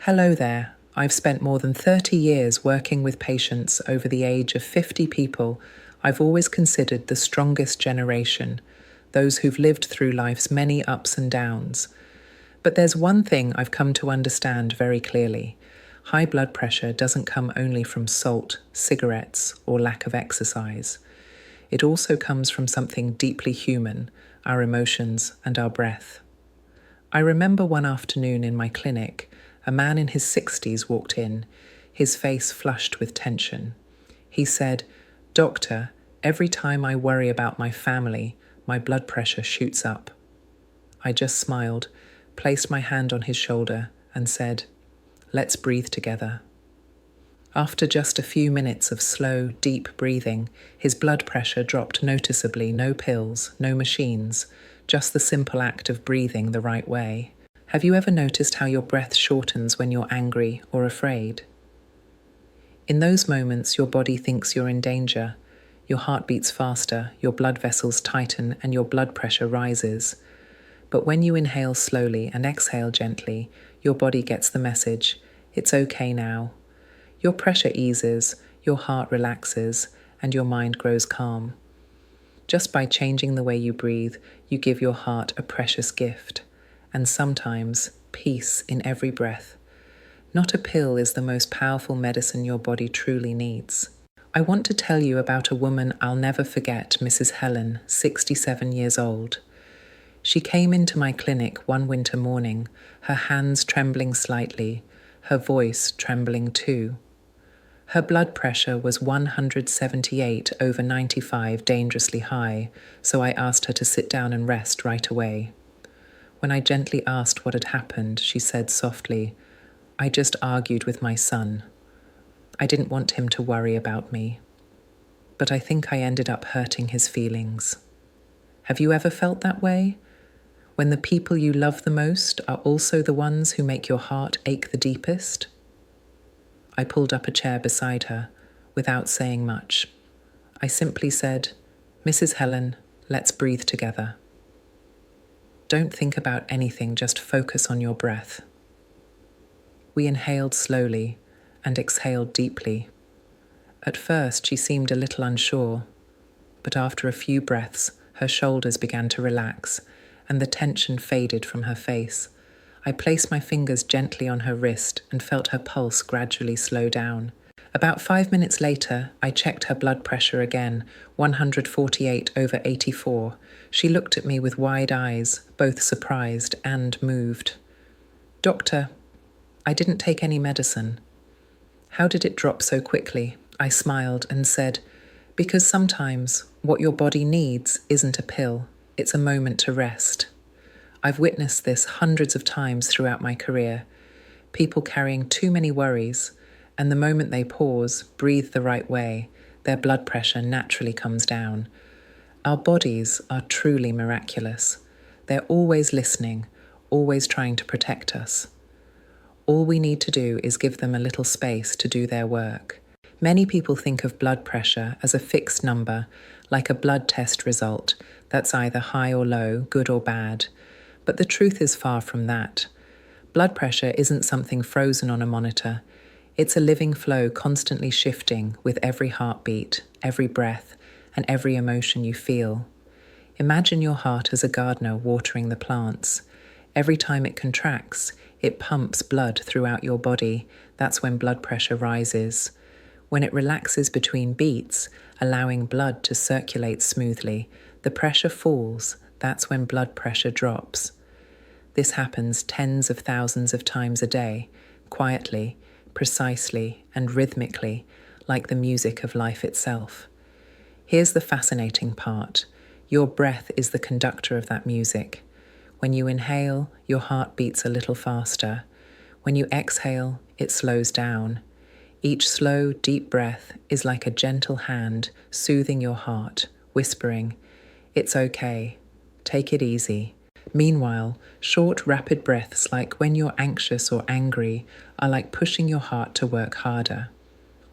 Hello there. I've spent more than 30 years working with patients over the age of 50 people I've always considered the strongest generation, those who've lived through life's many ups and downs. But there's one thing I've come to understand very clearly. High blood pressure doesn't come only from salt, cigarettes, or lack of exercise. It also comes from something deeply human, our emotions and our breath. I remember one afternoon in my clinic, a man in his 60s walked in, his face flushed with tension. He said, "Doctor, every time I worry about my family, my blood pressure shoots up." I just smiled, placed my hand on his shoulder, and said, "Let's breathe together." After just a few minutes of slow, deep breathing, his blood pressure dropped noticeably. No pills, no machines, just the simple act of breathing the right way. Have you ever noticed how your breath shortens when you're angry or afraid? In those moments, your body thinks you're in danger. Your heart beats faster, your blood vessels tighten, and your blood pressure rises. But when you inhale slowly and exhale gently, your body gets the message, it's okay now. Your pressure eases, your heart relaxes, and your mind grows calm. Just by changing the way you breathe, you give your heart a precious gift. And sometimes, peace in every breath. Not a pill is the most powerful medicine your body truly needs. I want to tell you about a woman I'll never forget, Mrs. Helen, 67 years old. She came into my clinic one winter morning, her hands trembling slightly, her voice trembling too. Her blood pressure was 178/95, dangerously high, so I asked her to sit down and rest right away. When I gently asked what had happened, she said softly, "I just argued with my son. I didn't want him to worry about me. But I think I ended up hurting his feelings." Have you ever felt that way? When the people you love the most are also the ones who make your heart ache the deepest? I pulled up a chair beside her, without saying much. I simply said, "Mrs. Helen, let's breathe together." Don't think about anything, just focus on your breath. We inhaled slowly and exhaled deeply. At first, she seemed a little unsure, but after a few breaths, her shoulders began to relax and the tension faded from her face. I placed my fingers gently on her wrist and felt her pulse gradually slow down. About 5 minutes later, I checked her blood pressure again, 148/84. She looked at me with wide eyes, both surprised and moved. "Doctor, I didn't take any medicine." "How did it drop so quickly?" I smiled and said, "Because sometimes what your body needs isn't a pill, it's a moment to rest." I've witnessed this hundreds of times throughout my career. People carrying too many worries, and the moment they pause, breathe the right way, their blood pressure naturally comes down. Our bodies are truly miraculous. They're always listening, always trying to protect us. All we need to do is give them a little space to do their work. Many people think of blood pressure as a fixed number, like a blood test result that's either high or low, good or bad. But the truth is far from that. Blood pressure isn't something frozen on a monitor. It's a living flow constantly shifting with every heartbeat, every breath, and every emotion you feel. Imagine your heart as a gardener watering the plants. Every time it contracts, it pumps blood throughout your body. That's when blood pressure rises. When it relaxes between beats, allowing blood to circulate smoothly, the pressure falls. That's when blood pressure drops. This happens tens of thousands of times a day, quietly, precisely, and rhythmically, like the music of life itself. Here's the fascinating part. Your breath is the conductor of that music. When you inhale, your heart beats a little faster. When you exhale, it slows down. Each slow, deep breath is like a gentle hand soothing your heart, whispering, "It's okay. Take it easy." Meanwhile, short, rapid breaths like when you're anxious or angry are like pushing your heart to work harder.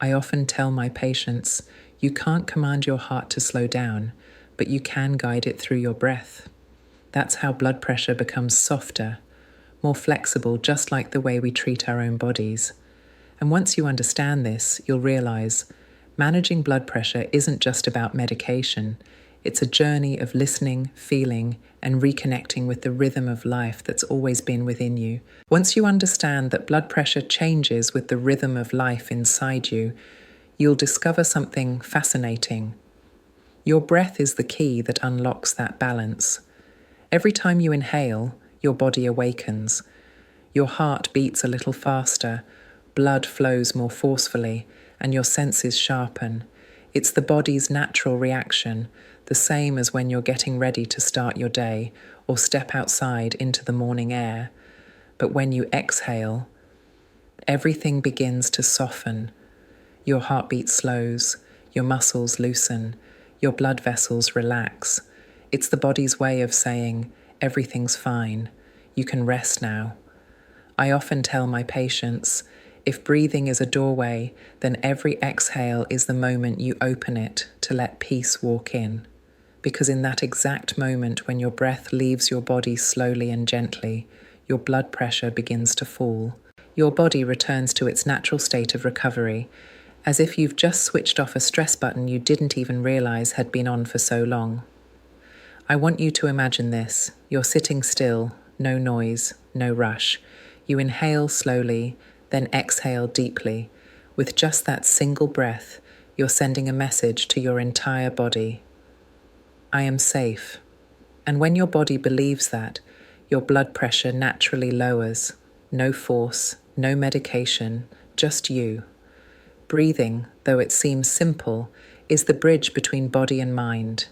I often tell my patients, you can't command your heart to slow down, but you can guide it through your breath. That's how blood pressure becomes softer, more flexible, just like the way we treat our own bodies. And once you understand this, you'll realize managing blood pressure isn't just about medication. It's a journey of listening, feeling, and reconnecting with the rhythm of life that's always been within you. Once you understand that blood pressure changes with the rhythm of life inside you, you'll discover something fascinating. Your breath is the key that unlocks that balance. Every time you inhale, your body awakens. Your heart beats a little faster, blood flows more forcefully, and your senses sharpen. It's the body's natural reaction, the same as when you're getting ready to start your day or step outside into the morning air. But when you exhale, everything begins to soften. Your heartbeat slows, your muscles loosen, your blood vessels relax. It's the body's way of saying, everything's fine, you can rest now. I often tell my patients, if breathing is a doorway, then every exhale is the moment you open it to let peace walk in. Because in that exact moment when your breath leaves your body slowly and gently, your blood pressure begins to fall. Your body returns to its natural state of recovery, as if you've just switched off a stress button you didn't even realize had been on for so long. I want you to imagine this. You're sitting still, no noise, no rush. You inhale slowly, then exhale deeply. With just that single breath, you're sending a message to your entire body. I am safe. And when your body believes that, your blood pressure naturally lowers. No force, no medication, just you. Breathing, though it seems simple, is the bridge between body and mind.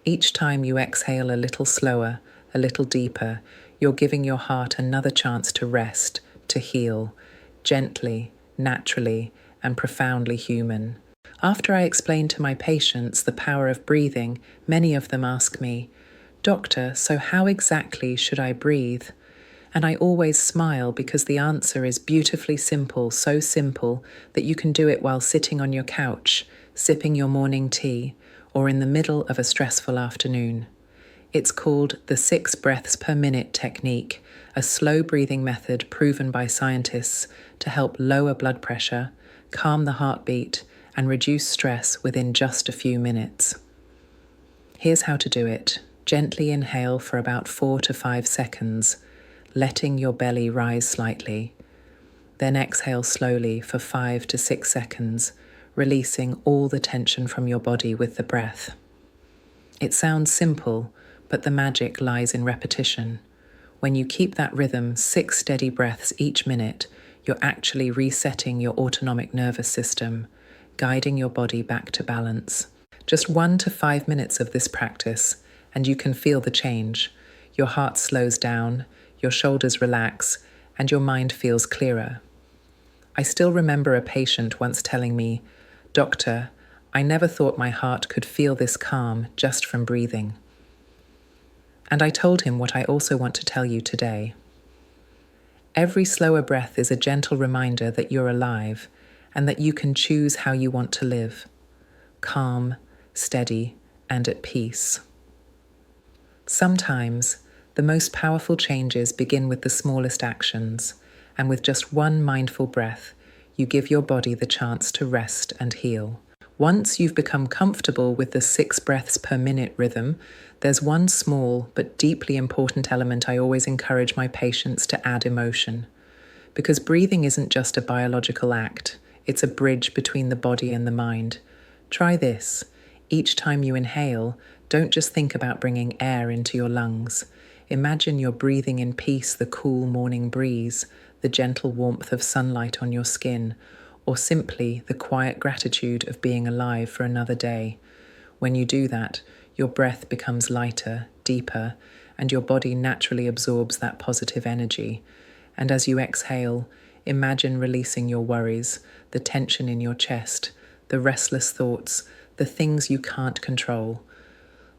Each time you exhale a little slower, a little deeper, you're giving your heart another chance to rest, to heal, gently, naturally, and profoundly human. After I explain to my patients the power of breathing, many of them ask me, "Doctor, so how exactly should I breathe?" And I always smile because the answer is beautifully simple, so simple that you can do it while sitting on your couch, sipping your morning tea, or in the middle of a stressful afternoon. It's called the 6 breaths per minute technique, a slow breathing method proven by scientists to help lower blood pressure, calm the heartbeat, and reduce stress within just a few minutes. Here's how to do it. Gently inhale for about 4 to 5 seconds, letting your belly rise slightly. Then exhale slowly for 5 to 6 seconds, releasing all the tension from your body with the breath. It sounds simple, but the magic lies in repetition. When you keep that rhythm, 6 steady breaths each minute, you're actually resetting your autonomic nervous system, guiding your body back to balance. Just 1 to 5 minutes of this practice, and you can feel the change. Your heart slows down, your shoulders relax, and your mind feels clearer. I still remember a patient once telling me, "Doctor, I never thought my heart could feel this calm just from breathing." And I told him what I also want to tell you today. Every slower breath is a gentle reminder that you're alive and that you can choose how you want to live. Calm, steady, and at peace. Sometimes, the most powerful changes begin with the smallest actions, and with just one mindful breath, you give your body the chance to rest and heal. Once you've become comfortable with the 6 breaths per minute rhythm, there's one small but deeply important element I always encourage my patients to add: emotion. Because breathing isn't just a biological act, it's a bridge between the body and the mind. Try this. Each time you inhale, don't just think about bringing air into your lungs. Imagine you're breathing in peace the cool morning breeze, the gentle warmth of sunlight on your skin, or simply the quiet gratitude of being alive for another day. When you do that, your breath becomes lighter, deeper, and your body naturally absorbs that positive energy. And as you exhale, imagine releasing your worries, the tension in your chest, the restless thoughts, the things you can't control.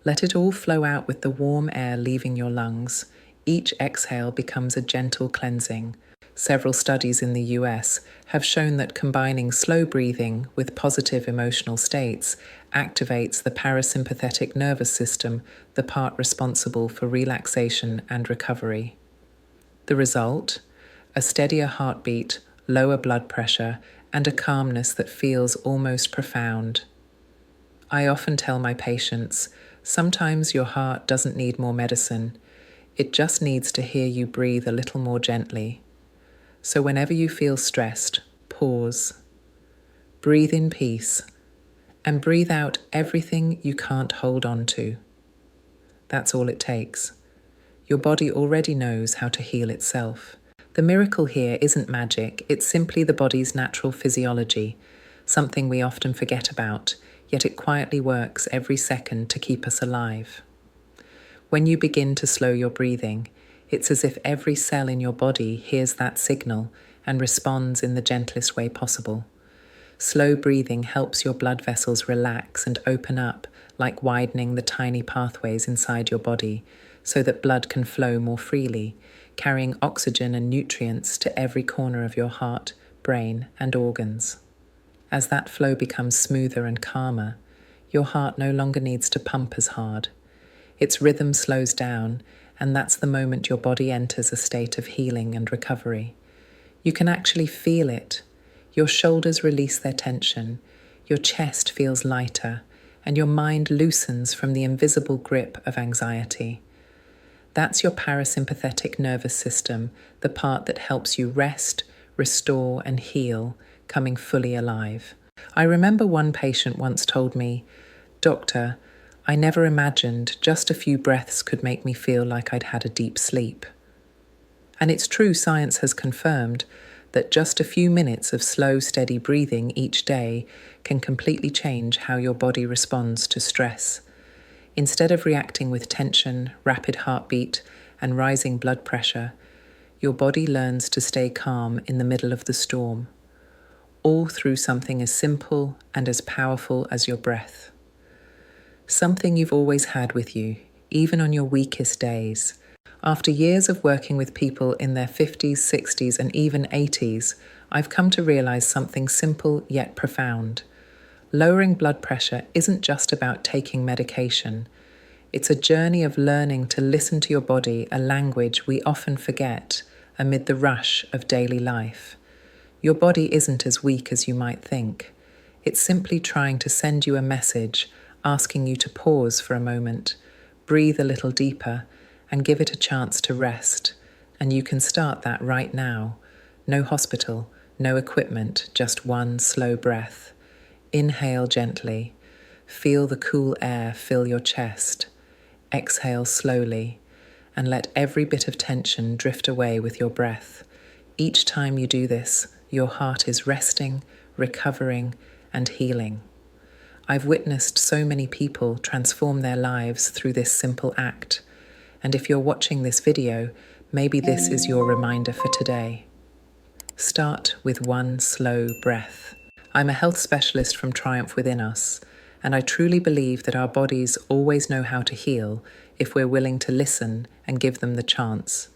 Let it all flow out with the warm air leaving your lungs. Each exhale becomes a gentle cleansing. Several studies in the US have shown that combining slow breathing with positive emotional states activates the parasympathetic nervous system, the part responsible for relaxation and recovery. The result? A steadier heartbeat, lower blood pressure, and a calmness that feels almost profound. I often tell my patients, sometimes your heart doesn't need more medicine. It just needs to hear you breathe a little more gently. So whenever you feel stressed, pause. Breathe in peace, and breathe out everything you can't hold on to. That's all it takes. Your body already knows how to heal itself. The miracle here isn't magic, it's simply the body's natural physiology, something we often forget about, yet it quietly works every second to keep us alive. When you begin to slow your breathing, it's as if every cell in your body hears that signal and responds in the gentlest way possible. Slow breathing helps your blood vessels relax and open up, like widening the tiny pathways inside your body, so that blood can flow more freely, carrying oxygen and nutrients to every corner of your heart, brain, and organs. As that flow becomes smoother and calmer, your heart no longer needs to pump as hard. Its rhythm slows down, and that's the moment your body enters a state of healing and recovery. You can actually feel it. Your shoulders release their tension, your chest feels lighter, and your mind loosens from the invisible grip of anxiety. That's your parasympathetic nervous system, the part that helps you rest, restore, and heal, coming fully alive. I remember one patient once told me, "Doctor, I never imagined just a few breaths could make me feel like I'd had a deep sleep." And it's true, science has confirmed that just a few minutes of slow, steady breathing each day can completely change how your body responds to stress. Instead of reacting with tension, rapid heartbeat, and rising blood pressure, your body learns to stay calm in the middle of the storm, all through something as simple and as powerful as your breath. Something you've always had with you, even on your weakest days. After years of working with people in their 50s, 60s, and even 80s, I've come to realize something simple yet profound. Lowering blood pressure isn't just about taking medication. It's a journey of learning to listen to your body, a language we often forget amid the rush of daily life. Your body isn't as weak as you might think. It's simply trying to send you a message, asking you to pause for a moment, breathe a little deeper, and give it a chance to rest. And you can start that right now. No hospital, no equipment, just one slow breath. Inhale gently. Feel the cool air fill your chest. Exhale slowly, and let every bit of tension drift away with your breath. Each time you do this, your heart is resting, recovering, and healing. I've witnessed so many people transform their lives through this simple act. And if you're watching this video, maybe this is your reminder for today. Start with one slow breath. I'm a health specialist from Triumph Within Us, and I truly believe that our bodies always know how to heal if we're willing to listen and give them the chance.